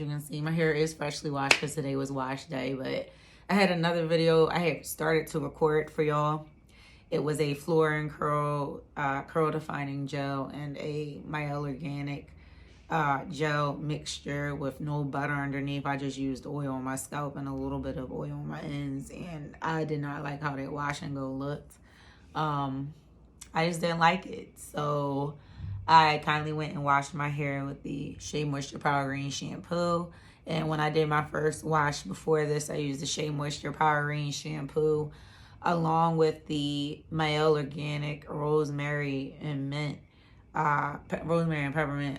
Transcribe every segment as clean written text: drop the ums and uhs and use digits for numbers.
you can see, my hair is freshly washed because today was wash day. But I had another video I had started to record for y'all. It was a Flora and Curl curl defining gel and a Mielle organic gel mixture with no butter underneath. I just used oil on my scalp and a little bit of oil on my ends, and I did not like how that wash and go looked. I just didn't like it, so I kindly went and washed my hair with the Shea Moisture Power Green shampoo. And when I did my first wash before this, I used the Shea Moisture Power Green shampoo along with the Mielle organic rosemary and mint, rosemary and peppermint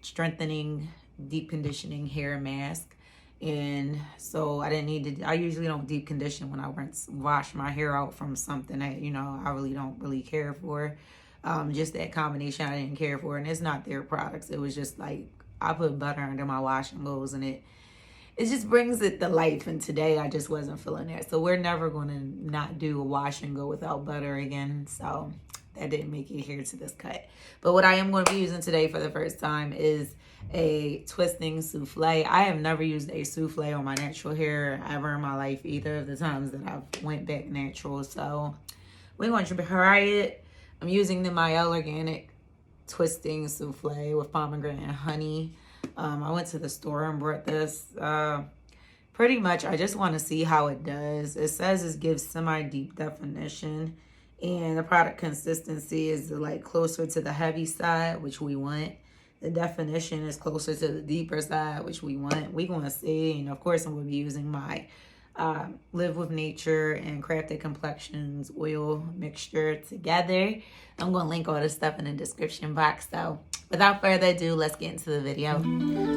strengthening, deep conditioning hair mask. And so I didn't need to, I usually don't deep condition when I wash my hair out from something that, you know, I really don't really care for. Just that combination I didn't care for, and it's not their products. It was just like I put butter under my wash and goes, and it just brings it to life. And today I just wasn't feeling that, so we're never going to not do a wash and go without butter again. So that didn't make it here to this cut. But what I am going to be using today for the first time is a twisting souffle. I have never used a souffle on my natural hair ever in my life, either of the times that I've went back natural. So we're going to try it. I'm using the Mielle organic twisting souffle with pomegranate and honey. I went to the store and brought this. Pretty much I just want to see how it does. It says it gives semi-deep definition, and the product consistency is like closer to the heavy side, which we want. The definition is closer to the deeper side, which we want. We're going to see. And of course, I'm going to be using my Live with Nature and Crafted Complexions oil mixture together. I'm going to link all this stuff in the description box. So without further ado, let's get into the video.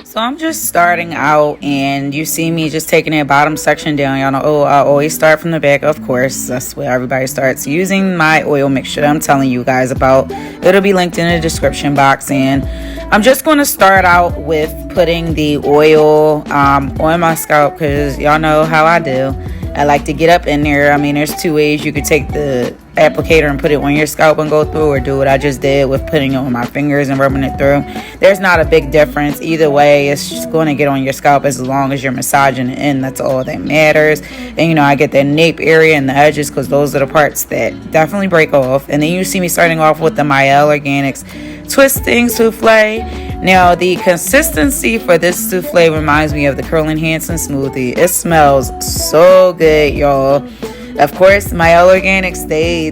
So I'm just starting out, and you see me just taking that bottom section down. Y'all know, I always start from the back, of course. That's where everybody starts, using my oil mixture that I'm telling you guys about. It'll be linked in the description box. And I'm just going to start out with putting the oil on my scalp, because y'all know how I do. I like to get up in there. I mean, there's two ways. You could take the applicator and put it on your scalp and go through, or do what I just did with putting it on my fingers and rubbing it through. There's not a big difference. Either way, it's just going to get on your scalp as long as you're massaging it in. That's all that matters. And, you know, I get that nape area and the edges, because those are the parts that definitely break off. And then you see me starting off with the Mielle Organics Twisting Souffle. Now, the consistency for this souffle reminds me of the Curl Enhancing Smoothie. It smells so good, y'all. Of course, Mielle Organics, they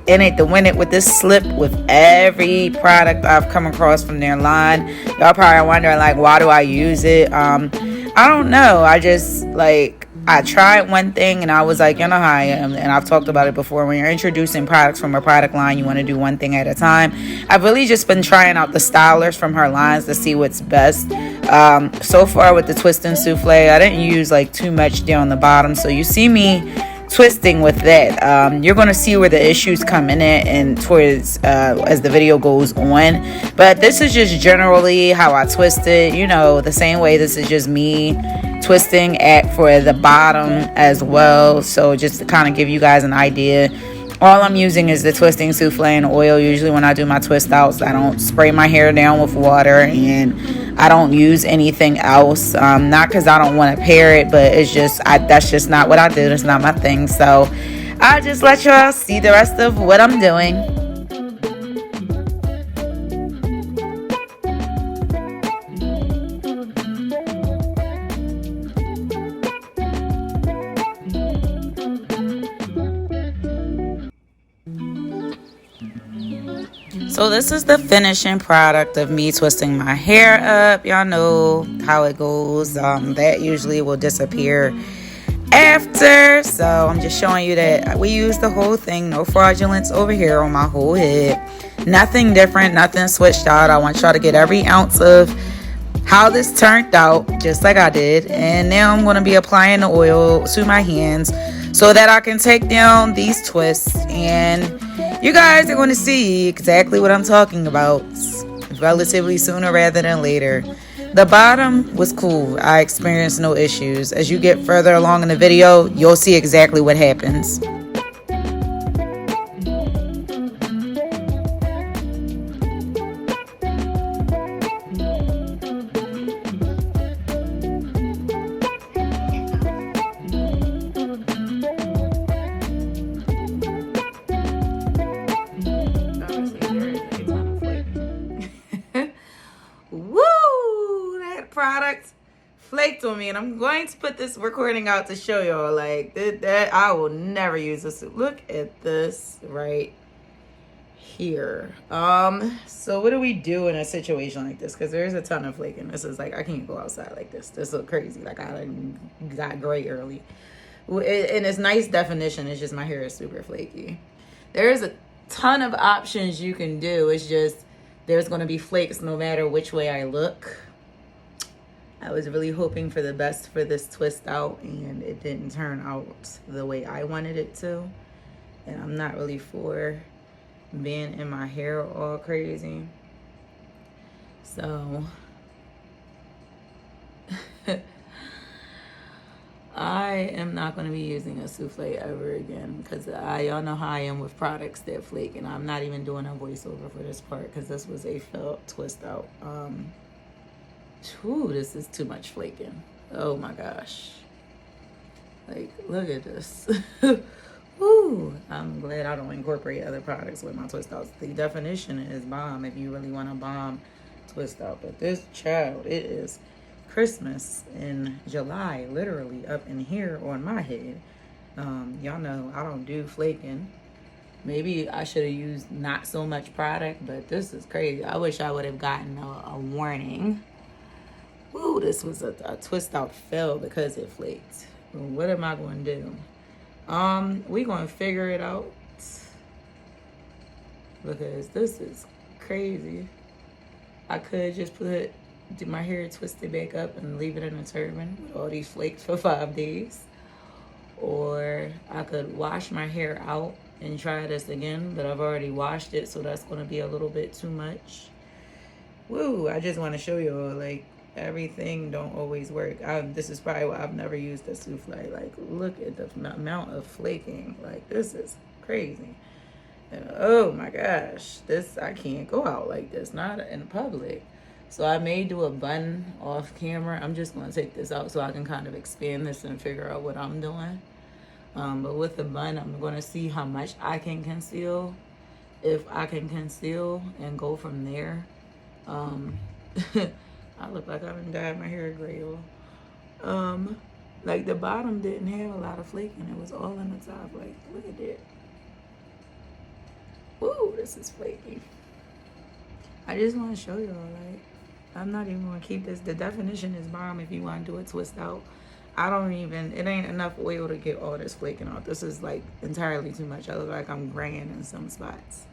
in it to win it with this slip with every product I've come across from their line. Y'all probably wondering, like, why do I use it? I don't know. I just, like, I tried one thing and I was like, you know how I am, and I've talked about it before. When you're introducing products from a product line, you want to do one thing at a time. I've really just been trying out the stylers from her lines to see what's best. So far with the Twisting Souffle, I didn't use like too much down the bottom, so you see me twisting with that. You're going to see where the issues come in it and towards as the video goes on, but this is just generally how I twist it, you know, the same way. This is just me twisting for the bottom as well. So just to kind of give you guys an idea, all I'm using is the Twisting Souffle and oil. Usually when I do my twist outs, I don't spray my hair down with water, and I don't use anything else. Not because I don't want to pair it, but it's just that's just not what I do. That's not my thing. So I just let y'all see the rest of what I'm doing. So this is the finishing product of me twisting my hair up. Y'all know how it goes. That usually will disappear after. So I'm just showing you that we use the whole thing. No fraudulence over here on my whole head. Nothing different, nothing switched out. I want y'all to get every ounce of how this turned out, just like I did. And now I'm going to be applying the oil to my hands so that I can take down these twists, and you guys are going to see exactly what I'm talking about relatively sooner rather than later. The bottom was cool. I experienced no issues. As you get further along in the video, you'll see exactly what happens. flaked on me, and I'm going to put this recording out to show y'all. Like, that I will never use this. Look at this right here. So what do we do in a situation like this? Because there's a ton of flaking. This is like, I can't go outside like this. This look crazy. Like, I got gray early. And it's nice definition. It's just my hair is super flaky. There's a ton of options you can do. It's just there's going to be flakes no matter which way I look. I was really hoping for the best for this twist out, and it didn't turn out the way I wanted it to. And I'm not really for being in my hair all crazy. So I am not going to be using a souffle ever again, because y'all know how I am with products that flake, and I'm not even doing a voiceover for this part because this was a felt twist out. This is too much flaking. Oh my gosh. Like, look at this. Woo. I'm glad I don't incorporate other products with my twist outs. The definition is bomb if you really want a bomb twist out. But this child, it is Christmas in July, literally up in here on my head. Y'all know I don't do flaking. Maybe I should have used not so much product, but this is crazy. I wish I would have gotten a warning. Woo, this was a twist out fail because it flaked. What am I going to do? We going to figure it out, because this is crazy. I could just do my hair twisted back up and leave it in a turban with all these flakes for 5 days. Or I could wash my hair out and try this again, but I've already washed it, so that's going to be a little bit too much. Woo, I just want to show you all, like, everything don't always work. This is probably why I've never used a souffle. Like, look at the amount of flaking. Like, this is crazy. And, oh my gosh, I can't go out like this, not in public. So I may do a bun off camera. I'm just going to take this out so I can kind of expand this and figure out what I'm doing. But with the bun, I'm going to see how much I can conceal, if I can conceal, and go from there. I look like I done dyed my hair gray. Like, the bottom didn't have a lot of flaking. It was all in the top. Like, look at that. Woo, this is flaky. I just want to show y'all, like, I'm not even going to keep this. The definition is bomb if you want to do a twist out. It ain't enough oil to get all this flaking out. This is, like, entirely too much. I look like I'm graying in some spots.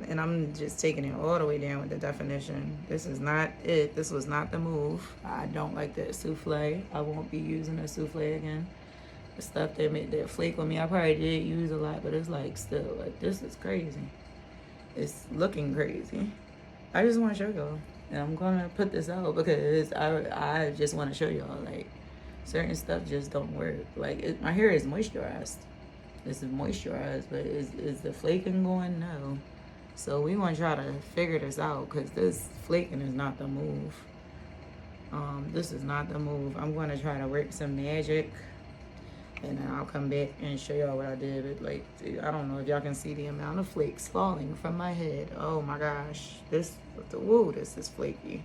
And I'm just taking it all the way down with the definition. This is not it. This was not the move. I don't like that souffle. I won't be using a souffle again. The stuff that made that flake on me, I probably did use a lot, but it's like still, like, this is crazy. It's looking crazy. I just want to show y'all. And I'm going to put this out because I just want to show y'all, like, certain stuff just don't work. Like, my hair is moisturized. This is moisturized, but is the flaking going? No. So we want to try to figure this out, because this flaking is not the move. This is not the move. I'm going to try to work some magic, and then I'll come back and show y'all what I did. But, like, I don't know if y'all can see the amount of flakes falling from my head. Oh my gosh. This is flaky.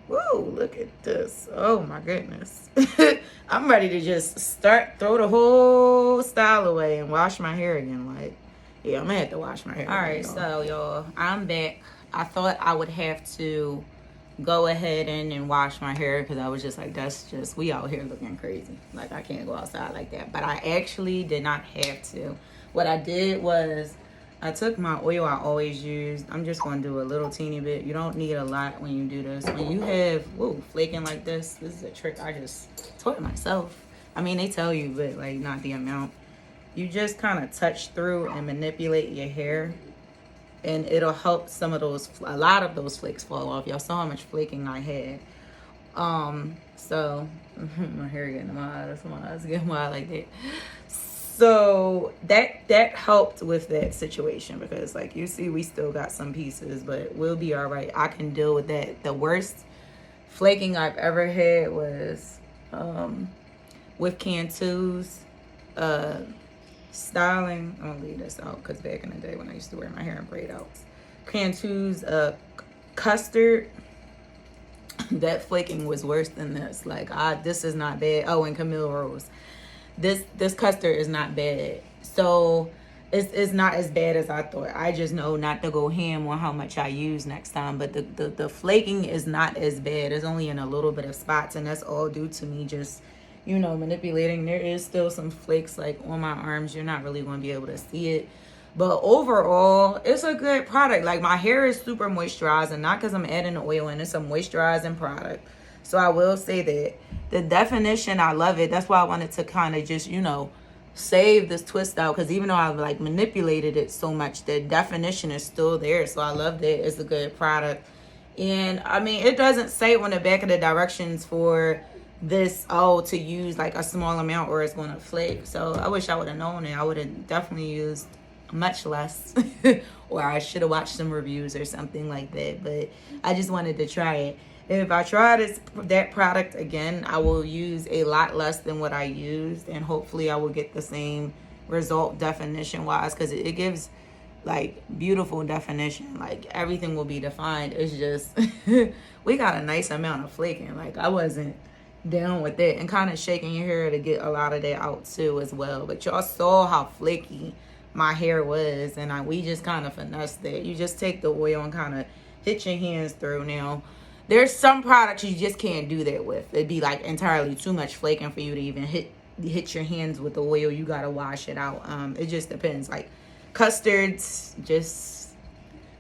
Woo, look at this. Oh my goodness. I'm ready to just throw the whole style away and wash my hair again. Like, yeah, I'm gonna have to wash my hair. All right, so y'all, I'm back. I thought I would have to go ahead and wash my hair, because I was just like, we out here looking crazy. Like, I can't go outside like that. But I actually did not have to. What I did was, I took my oil I always use. I'm just going to do a little teeny bit. You don't need a lot when you do this. When you have, flaking like this is a trick I just taught myself. I mean, they tell you, but, like, not the amount. You just kind of touch through and manipulate your hair, and it'll help a lot of those flakes fall off. Y'all saw how much flaking I had. So, my hair getting wild. My eyes getting wild like that. So that helped with that situation, because, like, you see, we still got some pieces, but we'll be all right. I can deal with that. The worst flaking I've ever had was with Cantu's styling. I'm gonna leave this out because back in the day when I used to wear my hair in braid outs, Cantu's custard that flaking was worse than this. Like, this is not bad. Oh, and Camille Rose. This custard is not bad. So it's not as bad as I thought. I just know not to go ham on how much I use next time. But the flaking is not as bad. It's only in a little bit of spots, and that's all due to me just, you know, manipulating. There is still some flakes like on my arms. You're not really going to be able to see it. But overall, it's a good product. Like, my hair is super moisturizing, not because I'm adding the oil in. It's a moisturizing product. So I will say that. The definition, I love it. That's why I wanted to kind of just, you know, save this Twistout, because even though I've like manipulated it so much, the definition is still there. So I love that. It's a good product. And I mean, it doesn't say on the back of the directions for this, oh, to use like a small amount or it's going to flake. So I wish I would have known it. I would have definitely used much less or I should have watched some reviews or something like that. But I just wanted to try it. If I try that product again, I will use a lot less than what I used, and hopefully I will get the same result definition wise, because it gives like beautiful definition. Like, everything will be defined. It's just we got a nice amount of flaking. Like, I wasn't down with it, and kind of shaking your hair to get a lot of that out too as well. But y'all saw how flaky my hair was, and we just kind of finessed it. You just take the oil and kind of hit your hands through. Now, there's some products you just can't do that with. It'd be like entirely too much flaking for you to even hit your hands with the oil. You gotta wash it out. It just depends. Like, custards, just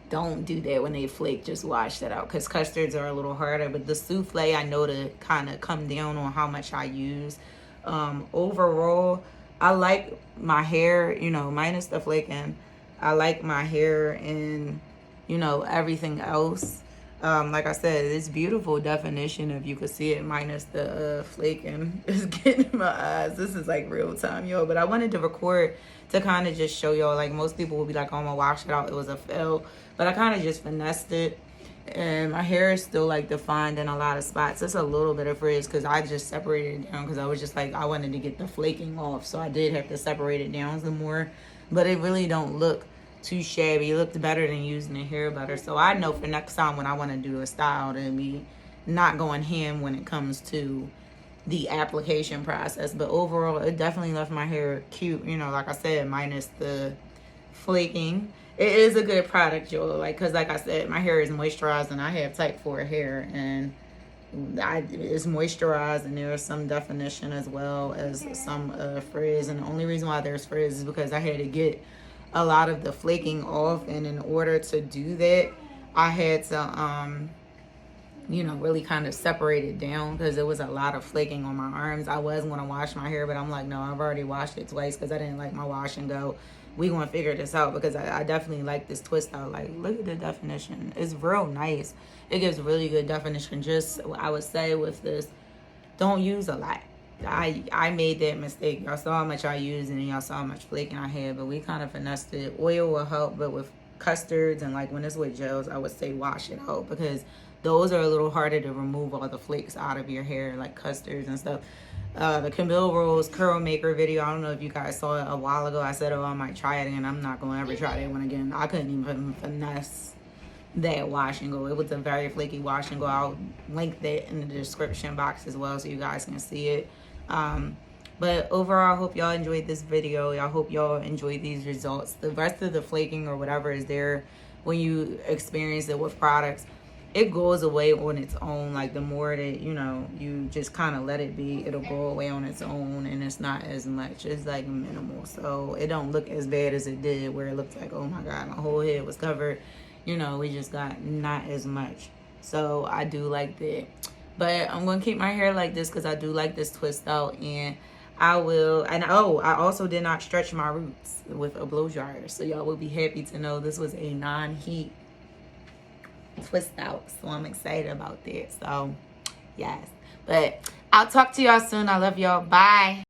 don't do that when they flake. Just wash that out, because custards are a little harder. But the souffle, I know to kind of come down on how much I use. Overall, I like my hair, you know, minus the flaking. I like my hair and, you know, everything else. Like I said, it's beautiful definition, if you could see it, minus the flaking. It's getting in my eyes. This is like real time, yo. But I wanted to record to kind of just show y'all. Like, most people will be like, oh, I'm gonna wash it out, it was a fail. But I kind of just finessed it, and my hair is still like defined in a lot of spots. It's a little bit of frizz because I just separated it down, because I was just like, I wanted to get the flaking off, so I did have to separate it down some more. But it really don't look too shabby. It looked better than using the hair butter. So I know for next time when I want to do a style, to be not going ham when it comes to the application process. But overall, it definitely left my hair cute, you know, like I said, minus the flaking. It is a good product, y'all. Like, because like I said, my hair is moisturized, and I have type 4 hair, and it's moisturized, and there is some definition as well as some frizz. And the only reason why there's frizz is because I had to get a lot of the flaking off, and in order to do that, I had to you know, really kind of separate it down, because there was a lot of flaking on my arms. I was going to wash my hair, but I'm like, no, I've already washed it twice, because I didn't like my wash and go. We going to figure this out, because I definitely like this Twistout. Like, look at the definition. It's real nice. It gives really good definition. Just, I would say with this, don't use a lot. I made that mistake. Y'all saw how much I used, and then y'all saw how much flaking I had, but we kind of finessed it. Oil will help, but with custards and like when it's with gels, I would say wash it out, because those are a little harder to remove all the flakes out of your hair, like custards and stuff. The Camille Rose curl maker video, I don't know if you guys saw it a while ago. I said, oh, I might try it again. I'm not going to ever try that one again. I couldn't even finesse that wash and go. It was a very flaky wash and go. I'll link that in the description box as well, so you guys can see it. But overall, I hope y'all enjoyed this video. I hope y'all enjoyed these results. The rest of the flaking or whatever is there when you experience it with products, it goes away on its own. Like, the more that, you know, you just kind of let it be, it'll go away on its own, and it's not as much. It's like minimal, so it don't look as bad as it did, where it looked like, oh my god, my whole head was covered. You know, we just got not as much. So I do like that. But I'm going to keep my hair like this, because I do like this Twistout. And I will, and oh, I also did not stretch my roots with a blow dryer. So y'all will be happy to know this was a non-heat Twistout. So I'm excited about that. So yes. But I'll talk to y'all soon. I love y'all. Bye.